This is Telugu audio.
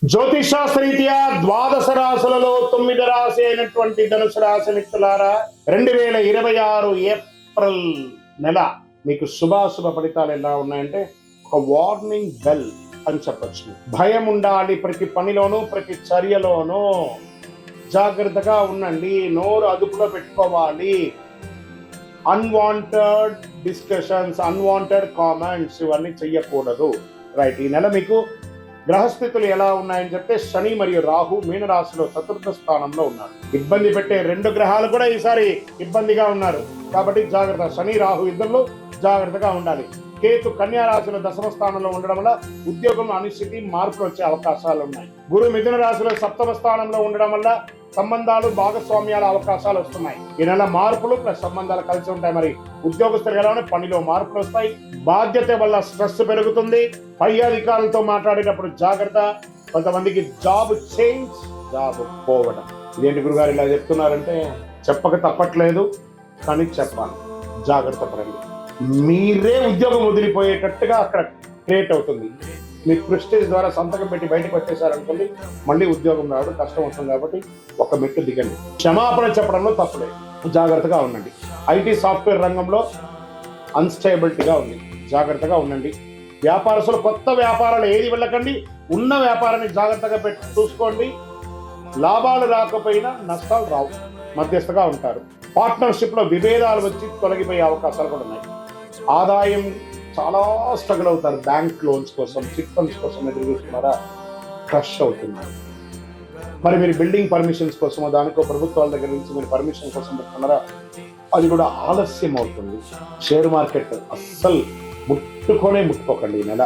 జ్యోతిషాస్త్రరీత్యా ద్వాదశ రాశులలో 9వ రాశి అయినటువంటి ధనుసు రాశి మిత్రులారా, 2026 ఏప్రిల్ నెల మీకు శుభాశుభ ఫలితాలు ఎలా ఉన్నాయంటే ఒక వార్నింగ్ బెల్ అని చెప్పచ్చు. భయం ఉండాలి ప్రతి పనిలోనూ, ప్రతి చర్యలోనూ. జాగ్రత్తగా ఉండండి, నోరు అదుపులో పెట్టుకోవాలి. అన్వాంటెడ్ డిస్కషన్స్, అన్వాంటెడ్ కామెంట్స్ ఇవన్నీ చెయ్యకూడదు. రైట్. ఈ నెల మీకు గ్రహస్థితులు ఎలా ఉన్నాయని చెప్తే శని మరియు రాహు మీనరాశిలో చతుర్థ స్థానంలో ఉన్నారు. ఇబ్బంది పెట్టే 2 గ్రహాలు కూడా ఈసారి ఇబ్బందిగా ఉన్నారు కాబట్టి జాగ్రత్త. శని రాహు ఇద్దరు జాగ్రత్తగా ఉండాలి. కేతు కన్యా రాశిలో దశమ స్థానంలో ఉండడం వల్ల ఉద్యోగంలో అనిశ్చితి, మార్పులు వచ్చే అవకాశాలు ఉన్నాయి. గురు మిథున రాశిలో సప్తమ స్థానంలో ఉండడం వల్ల సంబంధాలు, భాగస్వామ్యాల అవకాశాలు వస్తున్నాయి. ఈ నెల మార్పులు ప్లస్ సంబంధాలు కలిసి ఉంటాయి. మరి ఉద్యోగస్తులు ఎలా పనిలో మార్పులు వస్తాయి. బాధ్యత వల్ల స్ట్రెస్ పెరుగుతుంది. పై అధికారులతో మాట్లాడేటప్పుడు జాగ్రత్త. కొంతమందికి జాబ్ చేంజ్, జాబ్ పోవడం. ఇదేంటి గురుగారు ఇలా చెప్తున్నారంటే చెప్పక తప్పట్లేదు, కానీ చెప్పాలి. జాగ్రత్త పడండి. మీరే ఉద్యోగం వదిలిపోయేటట్టుగా అక్కడ క్రియేట్ అవుతుంది. మీ ప్రెస్టేజ్ ద్వారా సంతకం పెట్టి బయటకు వచ్చేసారనుకోండి, మళ్ళీ ఉద్యోగం రావడం కష్టం అవుతుంది. కాబట్టి ఒక మెట్టు దిగండి. క్షమాపణ చెప్పడంలో తప్పులే. జాగ్రత్తగా ఉండండి. ఐటీ సాఫ్ట్వేర్ రంగంలో అన్స్టేబిలిటీగా ఉంది, జాగ్రత్తగా ఉండండి. వ్యాపారస్తులు కొత్త వ్యాపారాలు ఏది వెళ్ళకండి. ఉన్న వ్యాపారాన్ని జాగ్రత్తగా పెట్టి చూసుకోండి. లాభాలు రాకపోయినా నష్టాలు రావు, మధ్యస్థగా ఉంటారు. పార్ట్నర్షిప్ లో విభేదాలు వచ్చి తొలగిపోయే అవకాశాలు కూడా ఉన్నాయి. ఆదాయం చాలా స్ట్రగుల్ అవుతారు. బ్యాంక్ లోన్స్ కోసం, చిట్ ఫండ్స్ కోసం ఎదురు చూస్తున్నారా, క్రష్ అవుతుంది. మరి మీరు బిల్డింగ్ పర్మిషన్స్ కోసమో దానికో ప్రభుత్వాల దగ్గర నుంచి మీరు పర్మిషన్ కోసం పెట్టుకున్నారా, అది కూడా ఆలస్యం అవుతుంది. షేర్ మార్కెట్ అస్సలు ముట్టుకోకండి ఈ నెల.